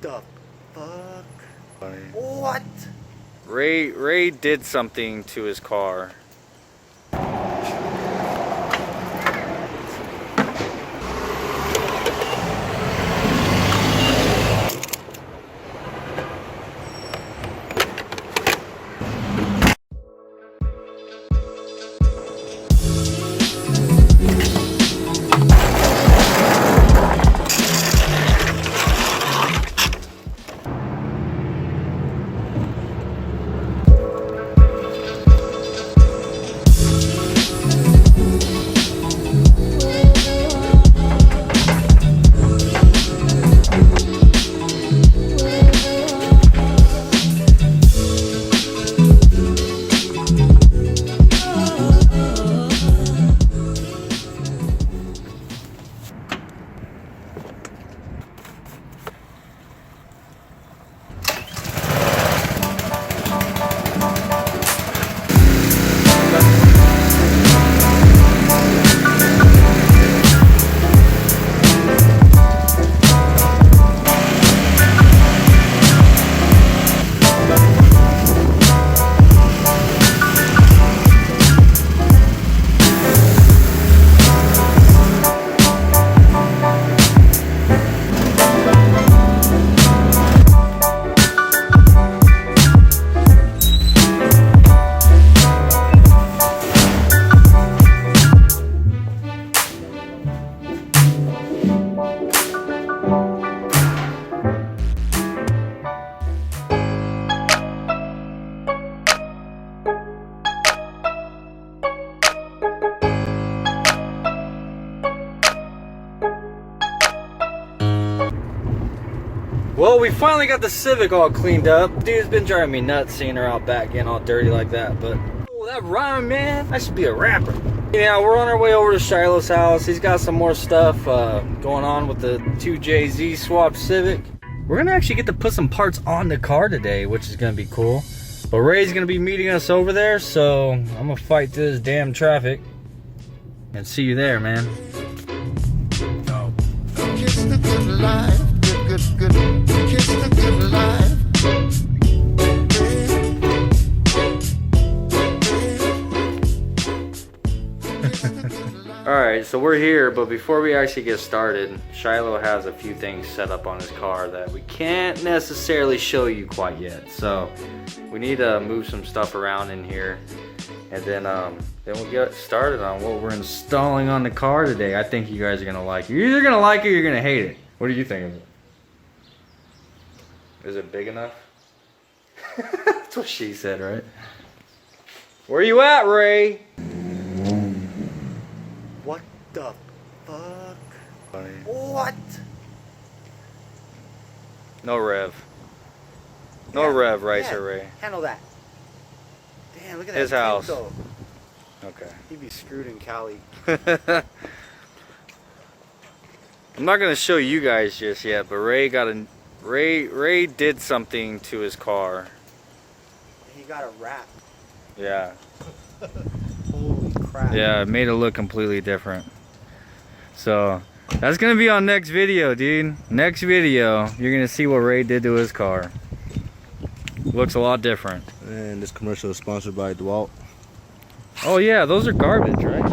the fuck? What? Ray did something to his car. Well, we finally got the Civic all cleaned up. Dude's been driving me nuts seeing her out back getting all dirty like that, but oh, that rhyme, man, I should be a rapper. Yeah, we're on our way over to Shiloh's house. He's got some more stuff going on with the 2JZ swap Civic. We're gonna actually get to put some parts on the car today, which is gonna be cool. But Ray's gonna be meeting us over there, so I'm gonna fight through this damn traffic and see you there, man. Kiss the good life, good, kiss the good life. Alright, so we're here, but before we actually get started, Shiloh has a few things set up on his car that we can't necessarily show you quite yet. So we need to move some stuff around in here, and then we'll get started on what we're installing on the car today. I think you guys are gonna like it. You're either gonna like it or you're gonna hate it. What do you think of it? Is it big enough? That's what she said, right? Where you at, Ray? What the fuck? What? No rev. No Yeah, rev, right, yeah, sir, Ray? Handle that. Damn, look at that. His house. Though. Okay. He'd be screwed in Cali. I'm not gonna show you guys just yet, but Ray did something to his car. He got a wrap. Yeah. Holy crap. Yeah, it made it look completely different. So that's gonna be on next video, dude. Next video, you're gonna see what Ray did to his car. Looks a lot different. And this commercial is sponsored by DeWalt. Oh yeah, those are garbage, right?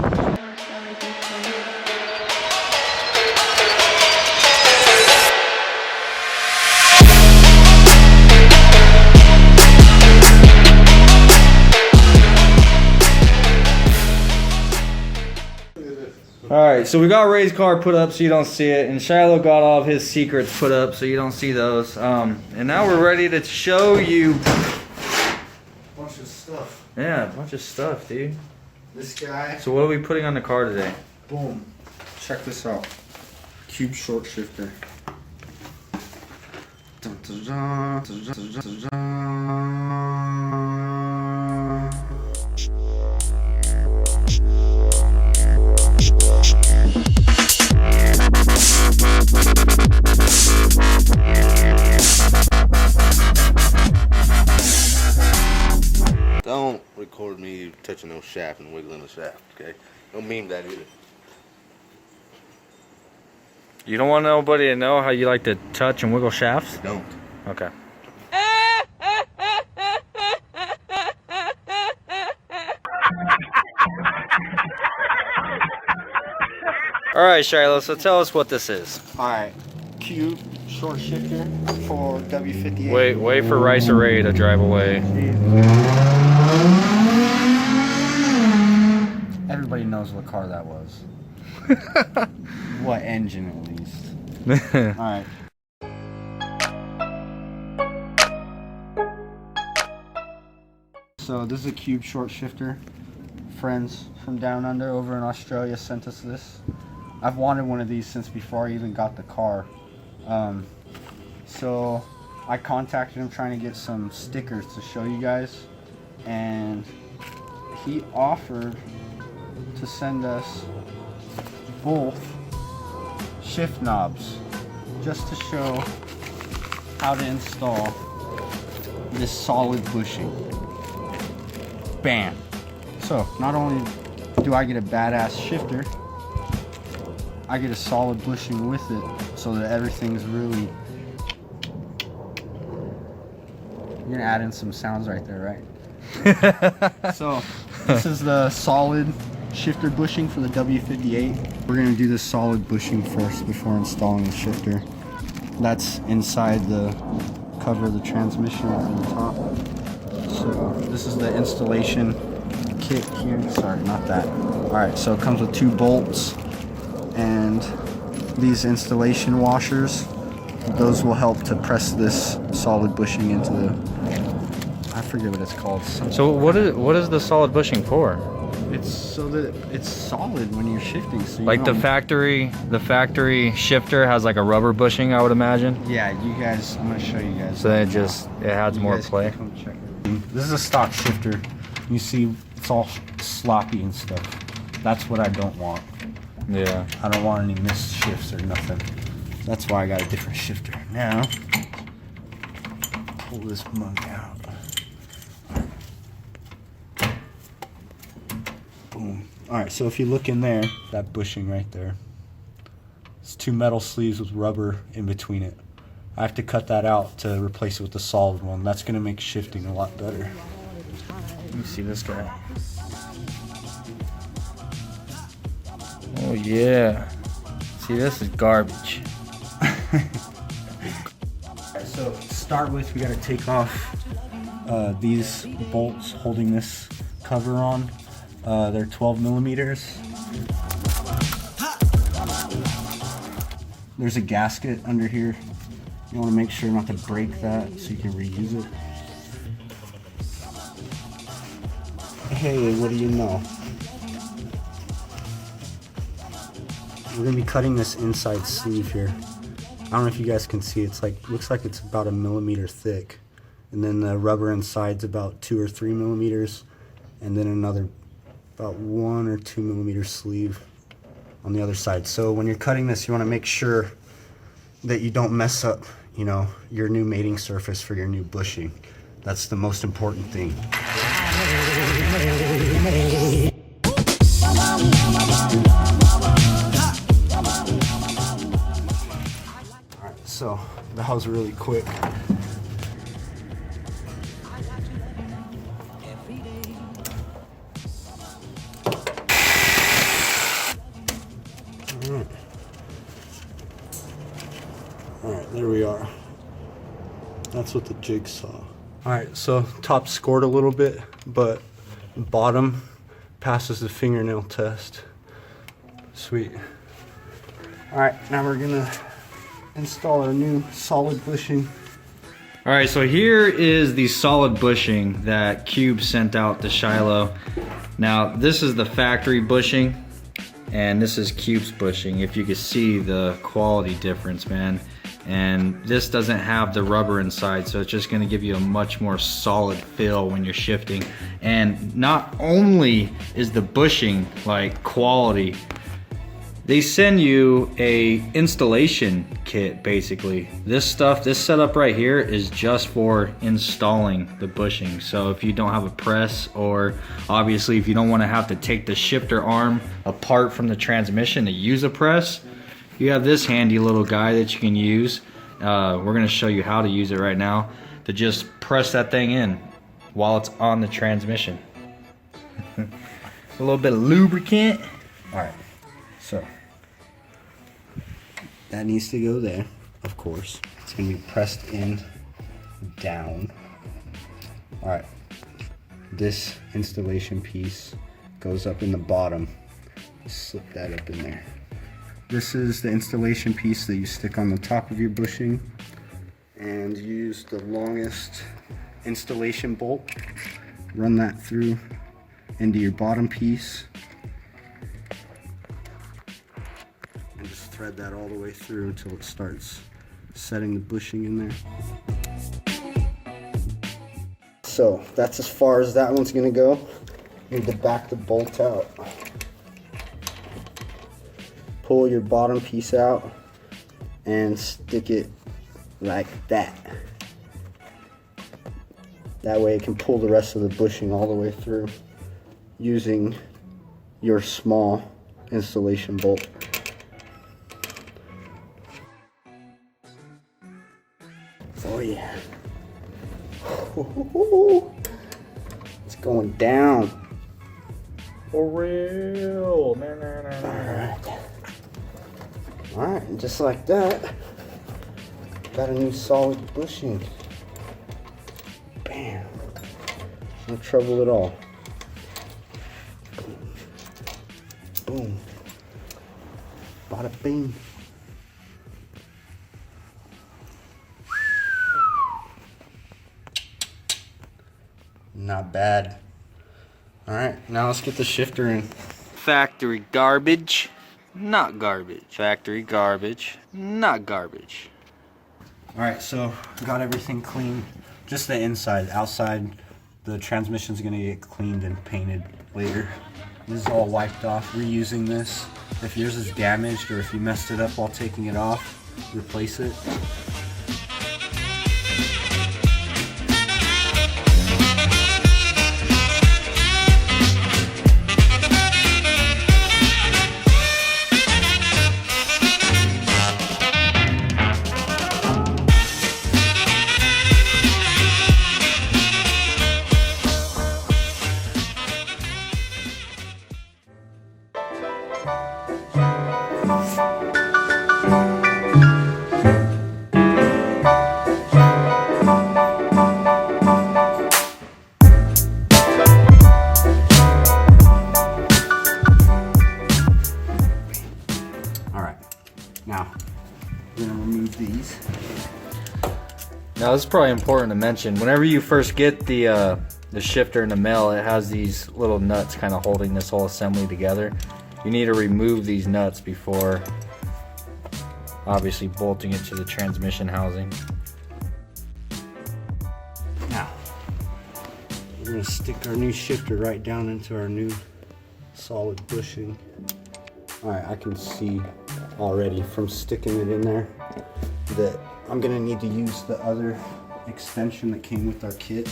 Alright, so we got Ray's car put up so you don't see it, and Shiloh got all of his secrets put up so you don't see those. And now we're ready to show you Bunch of stuff. a bunch of stuff, dude. This guy. So what are we putting on the car today? Boom. Check this out. Cube short shifter. Dun, dun, dun, dun, dun, dun, dun. Don't record me touching no shaft and wiggling the shaft, okay? Don't meme that either. You don't want nobody to know how you like to touch and wiggle shafts? Don't. Okay. Alright, Shiloh, so tell us what this is. Alright, cube short shifter for W58. Wait for Rice or Ray to drive away. Everybody knows what car that was. What engine at least. Alright. So this is a cube short shifter. Friends from down under over in Australia sent us this. I've wanted one of these since before I even got the car. So I contacted him trying to get some stickers to show you guys, and he offered to send us both shift knobs just to show how to install this solid bushing. Bam! So not only do I get a badass shifter, I get a solid bushing with it, so that everything's really... You're gonna add in some sounds right there, right? So this is the solid shifter bushing for the W58. We're gonna do the solid bushing first before installing the shifter. That's inside the cover of the transmission on the top. So this is the installation kit here. Sorry, not that. Alright, so it comes with 2 bolts and these installation washers. Those will help to press this solid bushing into the... I forget what it's called. So what is the solid bushing for? It's so that it's solid when you're shifting. So you Like the don't- factory shifter has like a rubber bushing, I would imagine. Yeah, you guys. I'm gonna show you guys. So then right it now. adds You more guys play. can come check it. This is a stock shifter. You see, it's all sloppy and stuff. That's what I don't want. Yeah. I don't want any missed shifts or nothing. That's why I got a different shifter. Now, pull this mug out. Boom. Alright, so if you look in there, that bushing right there, it's 2 metal sleeves with rubber in between it. I have to cut that out to replace it with the solid one. That's going to make shifting a lot better. Let me see this guy. Oh yeah. See, this is garbage. Alright, so to start with, we got to take off these bolts holding this cover on. They're 12 millimeters. There's a gasket under here. You want to make sure not to break that so you can reuse it. Hey, what do you know? We're gonna be cutting this inside sleeve here. I don't know if you guys can see. It's like, looks like it's about 1 millimeter thick, and then the rubber inside's about 2 or 3 millimeters, and then another about 1 or 2 millimeter sleeve on the other side. So when you're cutting this, you want to make sure that you don't mess up, you know, your new mating surface for your new bushing. That's the most important thing. Alright, so that was really quick. Alright, there we are. That's what the jigsaw. Alright, so top scored a little bit, but bottom passes the fingernail test. Sweet. Alright, now we're gonna install our new solid bushing. Alright, so here is the solid bushing that Cube sent out to Shiloh. Now, this is the factory bushing, and this is Cube's bushing. If you can see the quality difference, man. And this doesn't have the rubber inside, so it's just going to give you a much more solid feel when you're shifting. And not only is the bushing like quality, they send you a installation kit basically. This stuff, this setup right here is just for installing the bushing. So if you don't have a press, or obviously if you don't want to have to take the shifter arm apart from the transmission to use a press, you have this handy little guy that you can use. We're going to show you how to use it right now to just press that thing in while it's on the transmission. A little bit of lubricant. Alright, so that needs to go there, of course. It's going to be pressed in, down. Alright, this installation piece goes up in the bottom. Slip that up in there. This is the installation piece that you stick on the top of your bushing, and use the longest installation bolt. Run that through into your bottom piece. And just thread that all the way through until it starts setting the bushing in there. So that's as far as that one's gonna go. You need to back the bolt out. Pull your bottom piece out and stick it like that. That way it can pull the rest of the bushing all the way through using your small installation bolt. Oh yeah. It's going down. For real. Alright, just like that, got a new solid bushing. Bam. No trouble at all. Boom. Bada bing. Not bad. Alright, now let's get the shifter in. Factory garbage, not garbage. Factory garbage, not garbage. Alright, so got everything clean. Just the inside. Outside, the transmission's gonna get cleaned and painted later. This is all wiped off. Reusing this. If yours is damaged or if you messed it up while taking it off, replace it. Now, we're gonna remove these. Now this is probably important to mention. Whenever you first get the shifter in the mail, it has these little nuts kind of holding this whole assembly together. You need to remove these nuts before obviously bolting it to the transmission housing. Now, we're gonna stick our new shifter right down into our new solid bushing. Alright, I can see already from sticking it in there that I'm gonna need to use the other extension that came with our kit.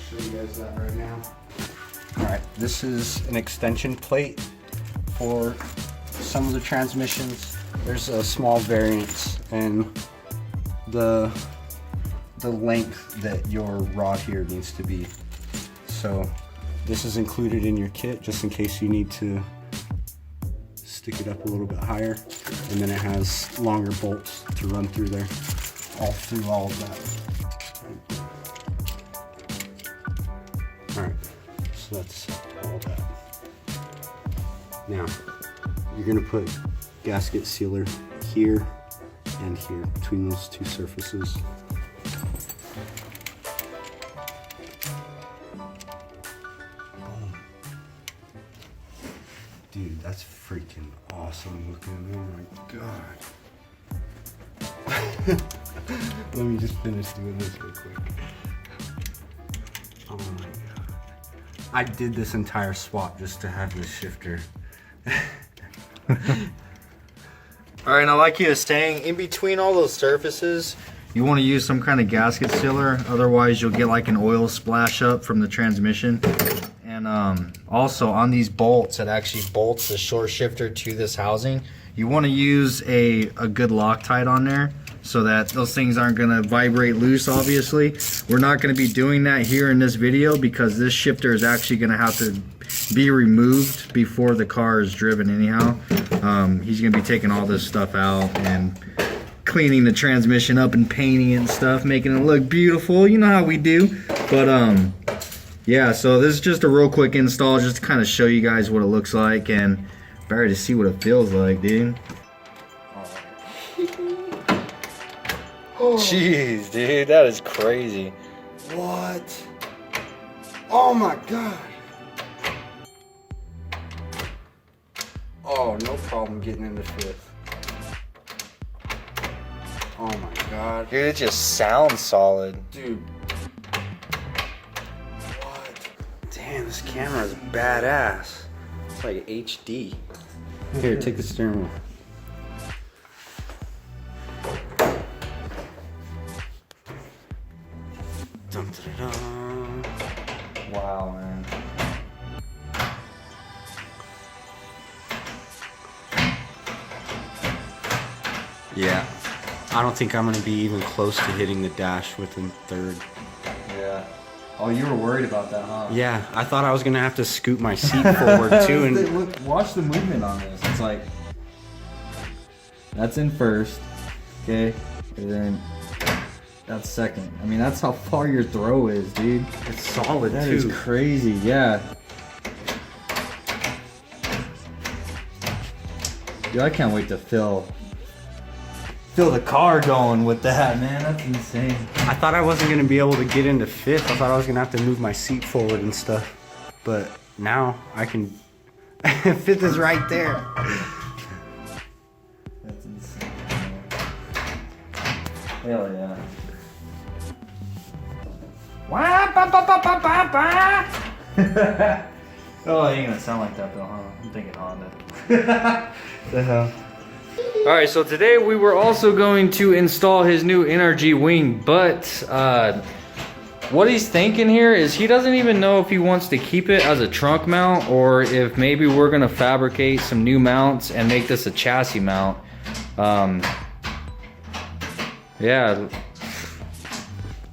Show you guys that right now. Alright, this is an extension plate for some of the transmissions. There's a small variance in the length that your rod here needs to be. So this is included in your kit just in case you need to stick it up a little bit higher, and then it has longer bolts to run through there, all of that. Alright, so that's all that. Now, you're gonna put gasket sealer here and here, between those two surfaces. Dude, that's freaking awesome looking. Oh my god. Let me just finish doing this real quick. Oh my god. I did this entire swap just to have this shifter. Alright, now like he was saying, in between all those surfaces, you want to use some kind of gasket sealer, otherwise you'll get like an oil splash up from the transmission. And also on these bolts, it actually bolts the short shifter to this housing. you want to use a good Loctite on there so that those things aren't going to vibrate loose. Obviously, we're not going to be doing that here in this video because this shifter is actually going to have to be removed before the car is driven anyhow. He's going to be taking all this stuff out and cleaning the transmission up and painting it and stuff, making it look beautiful. You know how we do. But yeah, so this is just a real quick install just to kind of show you guys what it looks like and better to see what it feels like, dude. Jeez, dude, that is crazy. What? Oh my god. Oh, no problem getting into fifth. Oh my god. Dude, it just sounds solid. Dude. What? Damn, this camera is badass. It's like HD. Here, take the steering wheel. Dun, dun, dun, dun. Wow, man. Yeah. I don't think I'm gonna be even close to hitting the dash within third. Yeah. Oh, you were worried about that, huh? Yeah, I thought I was gonna have to scoot my seat forward too. And Look, watch the movement on this. It's like that's in first, okay, and then that's second. I mean, that's how far your throw is, dude. it's solid That too. is crazy. Yeah. Dude, I can't wait to feel the car going with that, man. That's insane. I thought I wasn't gonna be able to get into fifth. I thought I was gonna have to move my seat forward and stuff. But now I can. Fifth is right there. That's insane. Hell yeah. Oh, it ain't gonna sound like that though, huh? I'm thinking Honda. The hell? Alright, so today we were also going to install his new NRG wing, but what he's thinking here is he doesn't even know if he wants to keep it as a trunk mount or if maybe we're gonna fabricate some new mounts and make this a chassis mount. Yeah.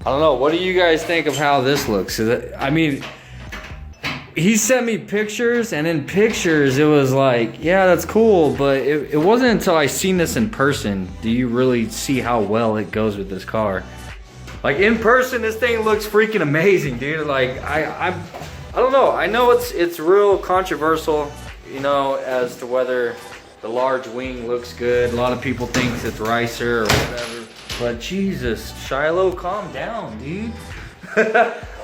I don't know. What do you guys think of how this looks? I mean, he sent me pictures, and in pictures it was like, yeah, that's cool, but it wasn't until I seen this in person do you really see how well it goes with this car. Like in person, this thing looks freaking amazing, dude. Like I don't know. I know it's real controversial, you know, as to whether the large wing looks good. A lot of people think it's ricer or whatever. But Jesus, Shiloh, calm down, dude.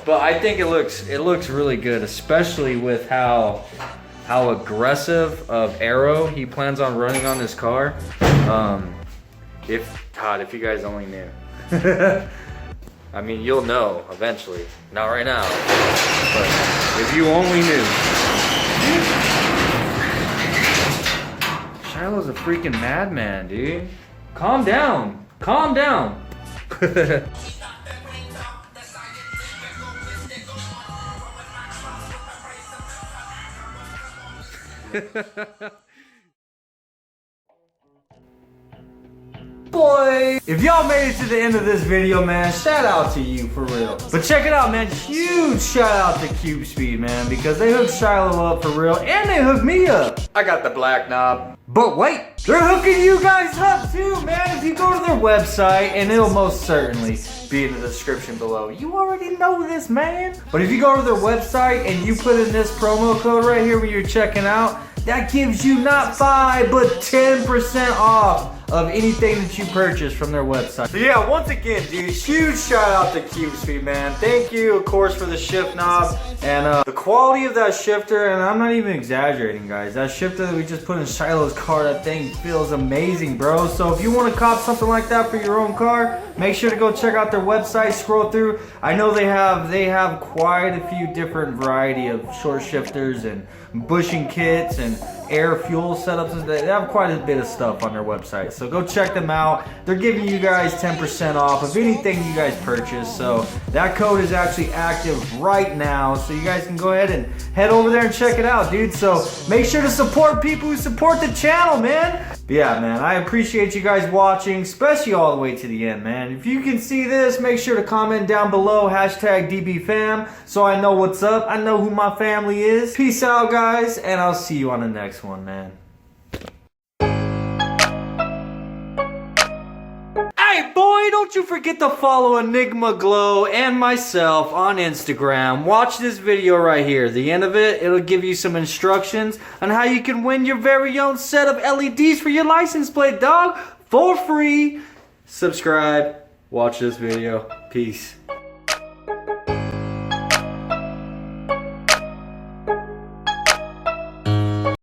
But I think it looks really good, especially with how aggressive of aero he plans on running on this car. If you guys only knew. I mean, you'll know eventually. Not right now, but if you only knew. Shiloh's a freaking madman, dude. Calm down. Calm down. Boy, if y'all made it to the end of this video, man, shout out to you for real. But check it out, man, huge shout out to Cube Speed, man, because they hooked Shiloh up for real and they hooked me up. I got the black knob. But wait, they're hooking you guys up too, man. If you go to their website, and it'll most certainly be in the description below. You already know this, man. But if you go to their website and you put in this promo code right here when you're checking out, that gives you not 5 but 10% off of anything that you purchase from their website. So yeah, once again, dude, huge shout out to Cube Speed, man. Thank you, of course, for the shift knob and the quality of that shifter. And I'm not even exaggerating, guys. That shifter that we just put in Shiloh's car, that thing feels amazing, bro. So if you want to cop something like that for your own car, make sure to go check out their website. Scroll through. I know they have quite a few different variety of short shifters and bushing kits and air fuel setups. They have quite a bit of stuff on their website, so go check them out. They're giving you guys 10% off of anything you guys purchase, so that code is actually active right now, so you guys can go ahead and head over there and check it out, dude. So make sure to support people who support the channel, man, But yeah, man, I appreciate you guys watching, especially all the way to the end, man. If you can see this, make sure to comment down below, #DBFam, so I know what's up. I know who my family is. Peace out, guys, and I'll see you on the next one, man. Hey boy, don't you forget to follow Enigma Glow and myself on Instagram. Watch this video right here. At the end of it, it'll give you some instructions on how you can win your very own set of LEDs for your license plate, dog, for free. Subscribe, watch this video. Peace.